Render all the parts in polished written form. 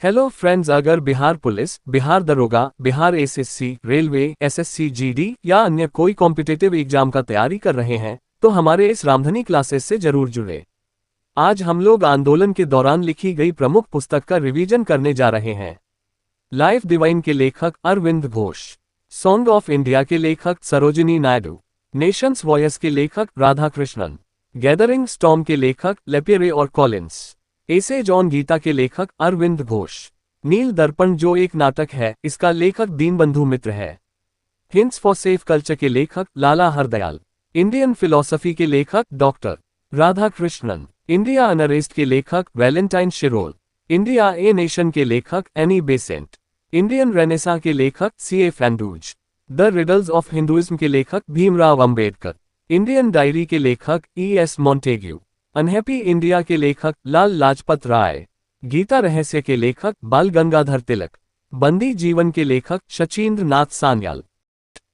Hello friends, अगर Bihar police, Bihar दरोगा, Bihar SSC, railway, SSC GD या अन्य कोई कॉम्पिटिटिव एग्जाम का तैयारी कर रहे हैं तो हमारे इस रामधनी क्लासेस से जरूर जुड़े। आज हम लोग आंदोलन के दौरान लिखी गई प्रमुख पुस्तक का रिवीजन करने जा रहे हैं। लाइफ डिवाइन के लेखक Aurobindo Ghosh, song of India के लेखक सरोजिनी नायडू, नेशंस वॉयस के लेखक राधाकृष्णन, गैदरिंग स्टॉर्म के लेखक लेपियरे और कॉलिंस, एसे जॉन गीता के लेखक अरविंद घोष, नील दर्पण जो एक नाटक है, इसका लेखक दीनबंधु मित्र है, हिंट्स फॉर सेफ कल्चर के लेखक लाला हरदयाल, इंडियन फिलॉसफी के लेखक डॉक्टर राधाकृष्णन, इंडिया अनरेस्ट के लेखक Valentine Chirol, India a nation के लेखक एनी बेसेंट, इंडियन रेनेसा के लेखक सीए फैंडूज, द रिडल्स ऑफ हिंदुइज्म के लेखक भीमराव अंबेडकर, इंडियन डायरी के लेखक ई.एस. मॉन्टेग्यू, अनहैप्पी इंडिया के लेखक लाल लाजपत राय, गीता रहस्य के लेखक बाल गंगाधर तिलक, बंदी जीवन के लेखक शचीन्द्र नाथ सान्याल,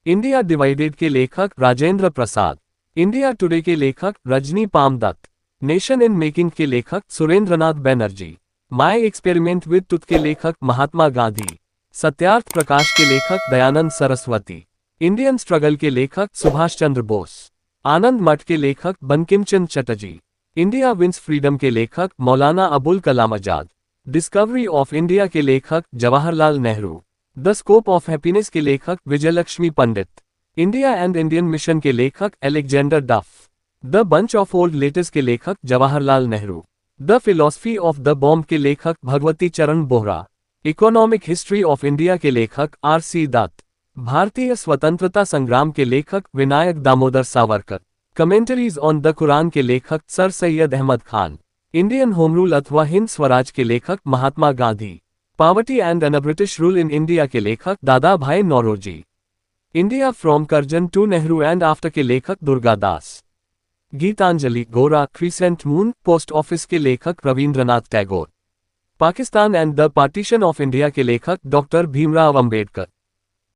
इंडिया डिवाइडेड के लेखक राजेंद्र प्रसाद, इंडिया टुडे के लेखक रजनी पामदत्त, नेशन इन मेकिंग के लेखक Surendranath Banerjee, my experiment with truth के लेखक महात्मा गांधी, सत्यार्थ प्रकाश के लेखक दयानंद सरस्वती, इंडियन स्ट्रगल के लेखक सुभाष चंद्र बोस, आनंद मठ के लेखक Bankimchandra Chatterjee, India wins freedom के लेखक Maulana Abul Kalam Azad, discovery of India के लेखक Jawaharlal Nehru, the scope of happiness के लेखक Vijayalakshmi Pandit, India and Indian mission के लेखक Alexander Duff, the bunch of old letters के लेखक Jawaharlal Nehru, the philosophy of the bomb के लेखक Bhagwati Charan Vohra, economic history of India के लेखक आर.सी. दत्त, भारतीय स्वतंत्रता संग्राम के लेखक Vinayak Damodar Savarkar, commentaries on the Quran के लेखक sir Syed Ahmad Khan, Indian home rule अथवा हिंद स्वराज के लेखक Mahatma Gandhi, poverty and un British rule in India के लेखक Dadabhai Naoroji, India from Curzon to Nehru and after के लेखक दुर्गादास, गीतांजलि गोरा क्रिसेंट मून पोस्ट ऑफिस के लेखक Rabindranath Tagore, Pakistan and the partition of India के लेखक डॉक्टर भीमराव अंबेडकर,